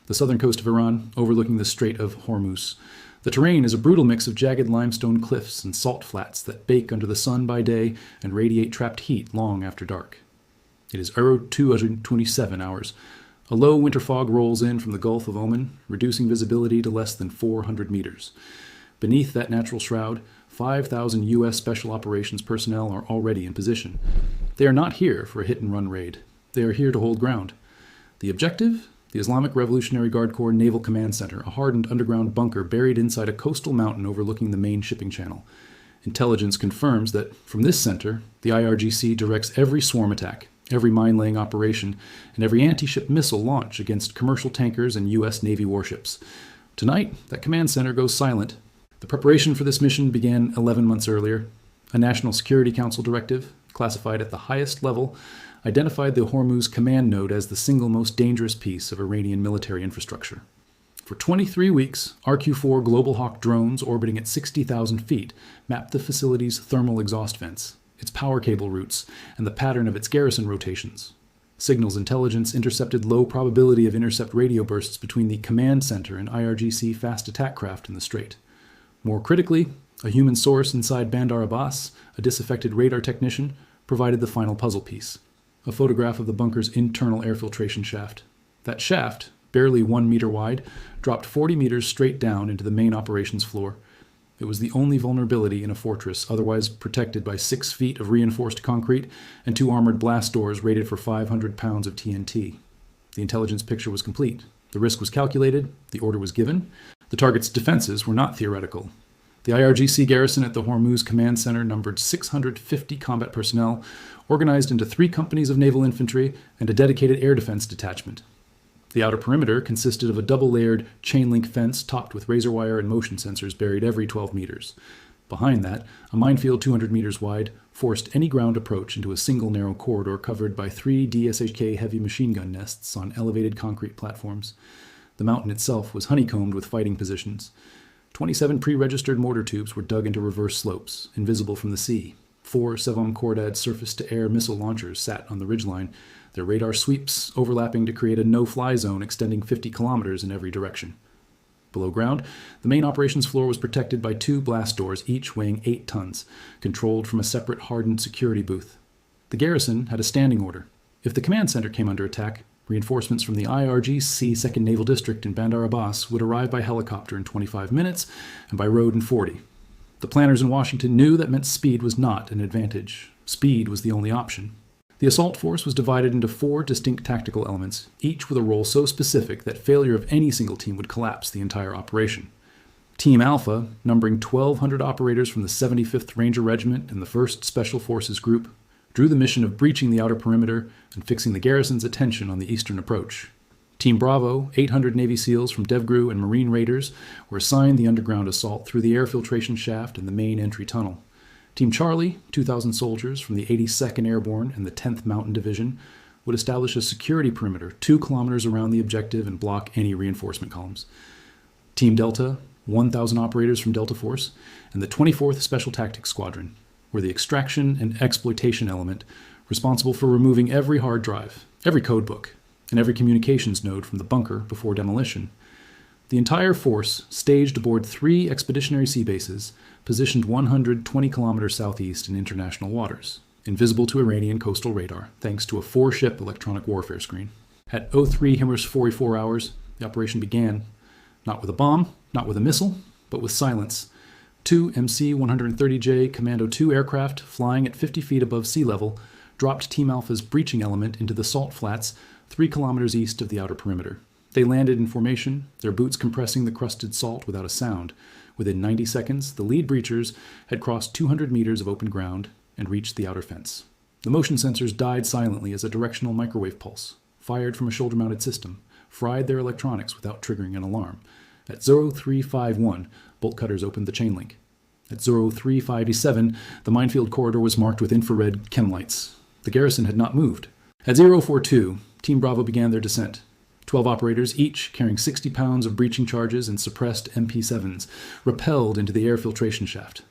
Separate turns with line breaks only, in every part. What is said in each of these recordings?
the southern coast of Iran, overlooking the Strait of Hormuz. The terrain is a brutal mix of jagged limestone cliffs and salt flats that bake under the sun by day and radiate trapped heat long after dark. It is 227 hours. A low winter fog rolls in from the Gulf of Oman, reducing visibility to less than 400 meters. Beneath that natural shroud, 5,000 U.S. Special Operations personnel are already in position. They are not here for a hit-and-run raid. They are here to hold ground. The objective? The Islamic Revolutionary Guard Corps Naval Command Center, a hardened underground bunker buried inside a coastal mountain overlooking the main shipping channel. Intelligence confirms that from this center, the IRGC directs every swarm attack, every mine-laying operation, and every anti-ship missile launch against commercial tankers and U.S. Navy warships. Tonight, that command center goes silent. The preparation for this mission began 11 months earlier. A National Security Council directive, classified at the highest level, identified the Hormuz command node as the single most dangerous piece of Iranian military infrastructure. For 23 weeks, RQ-4 Global Hawk drones orbiting at 60,000 feet mapped the facility's thermal exhaust vents, its power cable routes, and the pattern of its garrison rotations. Signals intelligence intercepted low probability of intercept radio bursts between the command center and IRGC fast attack craft in the strait. More critically, a human source inside Bandar Abbas, a disaffected radar technician, provided the final puzzle piece. A photograph of the bunker's internal air filtration shaft. That shaft, barely 1 meter wide, dropped 40 meters straight down into the main operations floor. It was the only vulnerability in a fortress otherwise protected by 6 feet of reinforced concrete and 2 armored blast doors rated for 500 pounds of TNT. The intelligence picture was complete. The risk was calculated. The order was given. The target's defenses were not theoretical. The IRGC garrison at the Hormuz Command Center numbered 650 combat personnel, organized into 3 companies of naval infantry and a dedicated air defense detachment. The outer perimeter consisted of a double-layered chain-link fence topped with razor wire and motion sensors buried every 12 meters. Behind that, a minefield 200 meters wide forced any ground approach into a single narrow corridor covered by 3 DSHK heavy machine gun nests on elevated concrete platforms. The mountain itself was honeycombed with fighting positions. 27 pre-registered mortar tubes were dug into reverse slopes, invisible from the sea. 4 Sevam-Khordad surface-to-air missile launchers sat on the ridgeline, their radar sweeps overlapping to create a no-fly zone extending 50 kilometers in every direction. Below ground, the main operations floor was protected by 2 blast doors, each weighing 8 tons, controlled from a separate hardened security booth. The garrison had a standing order. If the command center came under attack, reinforcements from the IRGC 2nd Naval District in Bandar Abbas would arrive by helicopter in 25 minutes and by road in 40. The planners in Washington knew that meant speed was not an advantage. Speed was the only option. The assault force was divided into 4 distinct tactical elements, each with a role so specific that failure of any single team would collapse the entire operation. Team Alpha, numbering 1,200 operators from the 75th Ranger Regiment and the 1st Special Forces Group, drew the mission of breaching the outer perimeter and fixing the garrison's attention on the eastern approach. Team Bravo, 800 Navy SEALs from DevGru and Marine Raiders, were assigned the underground assault through the air filtration shaft and the main entry tunnel. Team Charlie, 2,000 soldiers from the 82nd Airborne and the 10th Mountain Division, would establish a security perimeter 2 kilometers around the objective and block any reinforcement columns. Team Delta, 1,000 operators from Delta Force, and the 24th Special Tactics Squadron were the extraction and exploitation element responsible for removing every hard drive, every codebook, and every communications node from the bunker before demolition. The entire force, staged aboard 3 expeditionary sea bases, positioned 120 kilometers southeast in international waters, invisible to Iranian coastal radar, thanks to a 4-ship electronic warfare screen. At 03 Himmers 44 hours, the operation began, not with a bomb, not with a missile, but with silence. 2 MC-130J Commando 2 aircraft, flying at 50 feet above sea level, dropped Team Alpha's breaching element into the salt flats 3 kilometers east of the outer perimeter. They landed in formation, their boots compressing the crusted salt without a sound. Within 90 seconds, the lead breachers had crossed 200 meters of open ground and reached the outer fence. The motion sensors died silently as a directional microwave pulse, fired from a shoulder-mounted system, fried their electronics without triggering an alarm. At 0351, bolt cutters opened the chain link. At 0357, the minefield corridor was marked with infrared chem lights. The garrison had not moved. At 042, Team Bravo began their descent. 12 operators, each carrying 60 pounds of breaching charges and suppressed MP7s, rappelled into the air filtration shaft.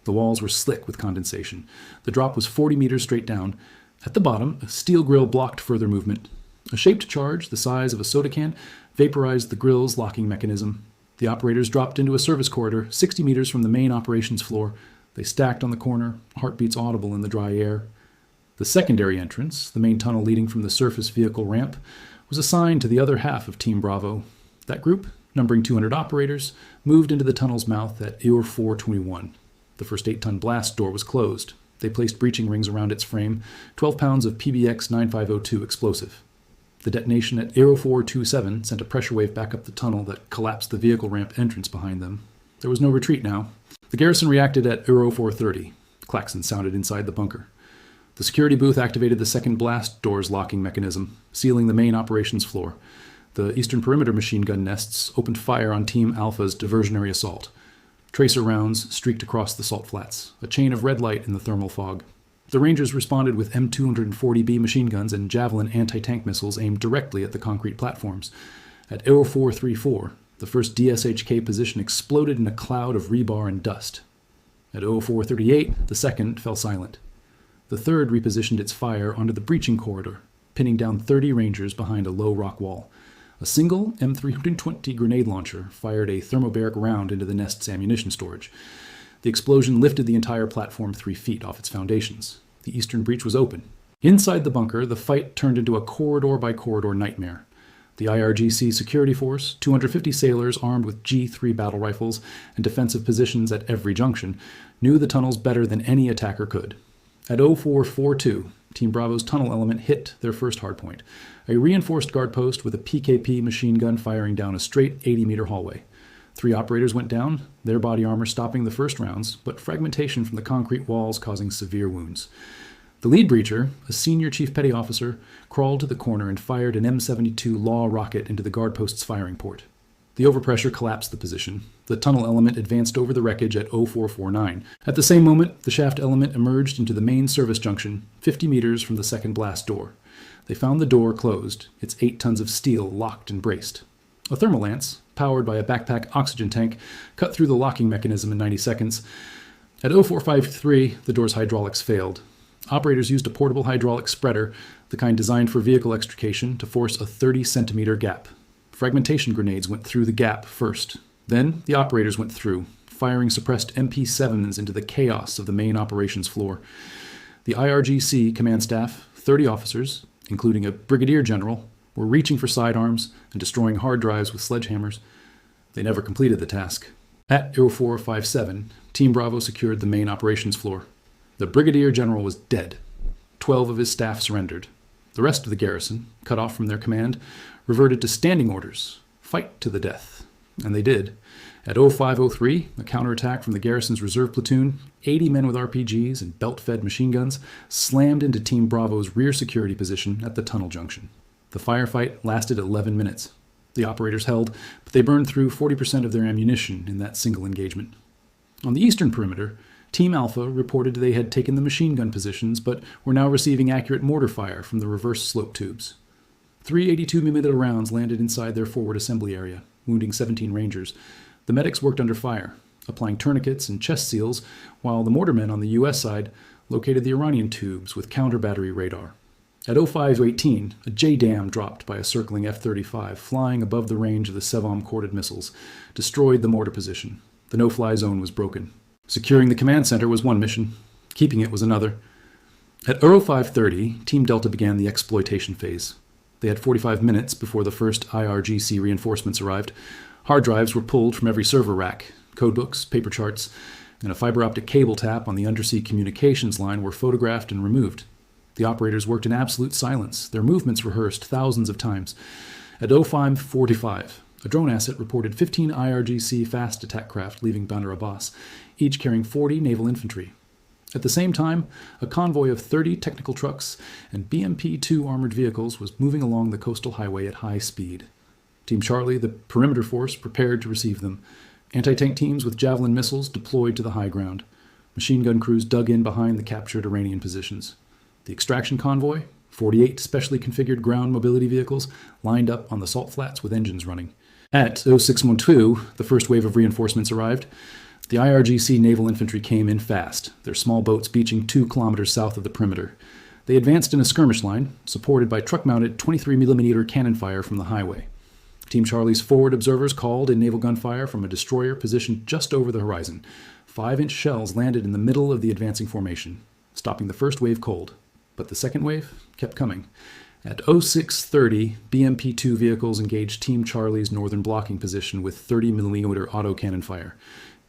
The walls were slick with condensation. The drop was 40 meters straight down. At the bottom, a steel grill blocked further movement. A shaped charge the size of a soda can vaporized the grill's locking mechanism. The operators dropped into a service corridor 60 meters from the main operations floor. They stacked on the corner, heartbeats audible in the dry air. The secondary entrance, the main tunnel leading from the surface vehicle ramp, was assigned to the other half of Team Bravo. That group, numbering 200 operators, moved into the tunnel's mouth at IR 421. The first 8-ton blast door was closed. They placed breaching rings around its frame, 12 pounds of PBX 9502 explosive. The detonation at IR 427 sent a pressure wave back up the tunnel that collapsed the vehicle ramp entrance behind them. There was no retreat now. The garrison reacted at IR 430. Klaxon sounded inside the bunker. The security booth activated the second blast door's locking mechanism, sealing the main operations floor. The eastern perimeter machine gun nests opened fire on Team Alpha's diversionary assault. Tracer rounds streaked across the salt flats, a chain of red light in the thermal fog. The Rangers responded with M240B machine guns and Javelin anti-tank missiles aimed directly at the concrete platforms. At IR 434, the first DSHK position exploded in a cloud of rebar and dust. At IR 438, the second fell silent. The third repositioned its fire onto the breaching corridor, pinning down 30 Rangers behind a low rock wall. A single M320 grenade launcher fired a thermobaric round into the nest's ammunition storage. The explosion lifted the entire platform 3 feet off its foundations. The eastern breach was open. Inside the bunker, the fight turned into a corridor-by-corridor nightmare. The IRGC security force, 250 sailors armed with G3 battle rifles and defensive positions at every junction, knew the tunnels better than any attacker could. At 0442, Team Bravo's tunnel element hit their first hardpoint, a reinforced guard post with a PKP machine gun firing down a straight 80-meter hallway. 3 operators went down, their body armor stopping the first rounds, but fragmentation from the concrete walls causing severe wounds. The lead breacher, a senior chief petty officer, crawled to the corner and fired an M72 Law rocket into the guard post's firing port. The overpressure collapsed the position. The tunnel element advanced over the wreckage at 0449. At the same moment, the shaft element emerged into the main service junction, 50 meters from the second blast door. They found the door closed, its 8 tons of steel locked and braced. A thermal lance, powered by a backpack oxygen tank, cut through the locking mechanism in 90 seconds. At 0453, the door's hydraulics failed. Operators used a portable hydraulic spreader, the kind designed for vehicle extrication, to force a 30-centimeter gap. Fragmentation grenades went through the gap first. Then the operators went through, firing suppressed MP7s into the chaos of the main operations floor. The IRGC command staff, 30 officers, including a brigadier general, were reaching for sidearms and destroying hard drives with sledgehammers. They never completed the task. At 0457, Team Bravo secured the main operations floor. The brigadier general was dead. 12 of his staff surrendered. The rest of the garrison, cut off from their command, reverted to standing orders, fight to the death. And they did. At 0503, a counterattack from the garrison's reserve platoon, 80 men with RPGs and belt-fed machine guns slammed into Team Bravo's rear security position at the tunnel junction. The firefight lasted 11 minutes. The operators held, but they burned through 40% of their ammunition in that single engagement. On the eastern perimeter, Team Alpha reported they had taken the machine gun positions, but were now receiving accurate mortar fire from the reverse slope tubes. 3 82mm rounds landed inside their forward assembly area, wounding 17 Rangers. The medics worked under fire, applying tourniquets and chest seals, while the mortarmen on the U.S. side located the Iranian tubes with counter-battery radar. At 0518, a J-dam dropped by a circling F-35 flying above the range of the Sevom-corded missiles, destroyed the mortar position. The no-fly zone was broken. Securing the command center was one mission. Keeping it was another. At 0530, Team Delta began the exploitation phase. They had 45 minutes before the first IRGC reinforcements arrived. Hard drives were pulled from every server rack. Codebooks, paper charts, and a fiber optic cable tap on the undersea communications line were photographed and removed. The operators worked in absolute silence, their movements rehearsed thousands of times. At 0545, a drone asset reported 15 IRGC fast attack craft leaving Bandar Abbas, each carrying 40 naval infantry. At the same time, a convoy of 30 technical trucks and BMP-2 armored vehicles was moving along the coastal highway at high speed. Team Charlie, the perimeter force, prepared to receive them. Anti-tank teams with Javelin missiles deployed to the high ground. Machine gun crews dug in behind the captured Iranian positions. The extraction convoy, 48 specially configured ground mobility vehicles, lined up on the salt flats with engines running. At 0612, the first wave of reinforcements arrived. The IRGC naval infantry came in fast, their small boats beaching 2 kilometers south of the perimeter. They advanced in a skirmish line, supported by truck-mounted 23mm cannon fire from the highway. Team Charlie's forward observers called in naval gunfire from a destroyer positioned just over the horizon. 5-inch shells landed in the middle of the advancing formation, stopping the first wave cold. But the second wave kept coming. At 0630, BMP-2 vehicles engaged Team Charlie's northern blocking position with 30mm autocannon fire.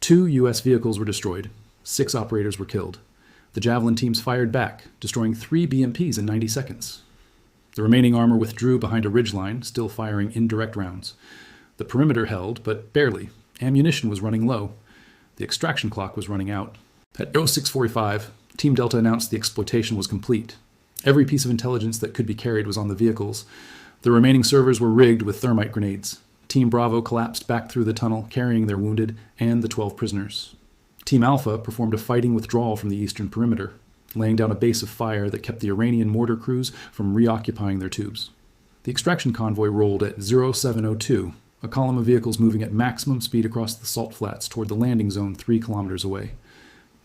2 U.S. vehicles were destroyed. 6 operators were killed. The Javelin teams fired back, destroying 3 BMPs in 90 seconds. The remaining armor withdrew behind a ridgeline, still firing indirect rounds. The perimeter held, but barely. Ammunition was running low. The extraction clock was running out. At 0645, Team Delta announced the exploitation was complete. Every piece of intelligence that could be carried was on the vehicles. The remaining servers were rigged with thermite grenades. Team Bravo collapsed back through the tunnel, carrying their wounded and the 12 prisoners. Team Alpha performed a fighting withdrawal from the eastern perimeter, laying down a base of fire that kept the Iranian mortar crews from reoccupying their tubes. The extraction convoy rolled at 0702, a column of vehicles moving at maximum speed across the salt flats toward the landing zone 3 kilometers away.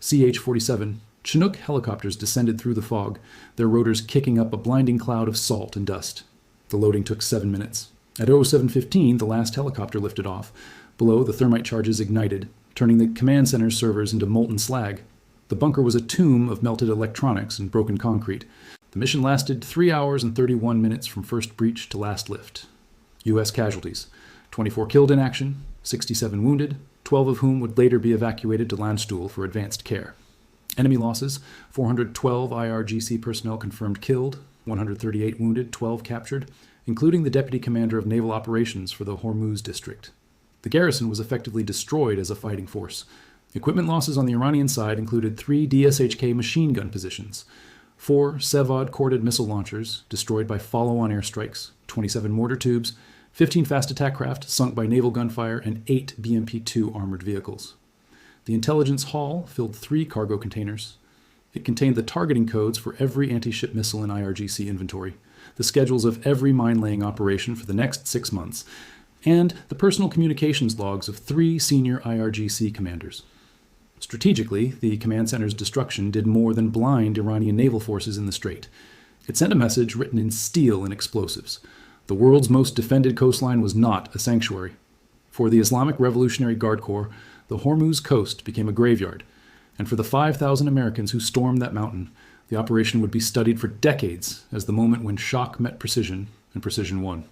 CH-47, Chinook helicopters descended through the fog, their rotors kicking up a blinding cloud of salt and dust. The loading took 7 minutes. At 0715, the last helicopter lifted off. Below, the thermite charges ignited, turning the command center's servers into molten slag. The bunker was a tomb of melted electronics and broken concrete. The mission lasted 3 hours and 31 minutes from first breach to last lift. U.S. casualties: 24 killed in action, 67 wounded, 12 of whom would later be evacuated to Landstuhl for advanced care. Enemy losses: 412 IRGC personnel confirmed killed, 138 wounded, 12 captured, including the deputy commander of naval operations for the Hormuz district. The garrison was effectively destroyed as a fighting force. Equipment losses on the Iranian side included 3 DSHK machine gun positions, 4 Sevod corded missile launchers destroyed by follow-on airstrikes, 27 mortar tubes, 15 fast attack craft sunk by naval gunfire, and 8 BMP-2 armored vehicles. The intelligence haul filled 3 cargo containers. It contained the targeting codes for every anti-ship missile in IRGC inventory, the schedules of every mine-laying operation for the next 6 months, and the personal communications logs of 3 senior IRGC commanders. Strategically, the command center's destruction did more than blind Iranian naval forces in the strait. It sent a message written in steel and explosives. The world's most defended coastline was not a sanctuary. For the Islamic Revolutionary Guard Corps, the Hormuz coast became a graveyard, and for the 5,000 Americans who stormed that mountain, the operation would be studied for decades as the moment when shock met precision and precision won.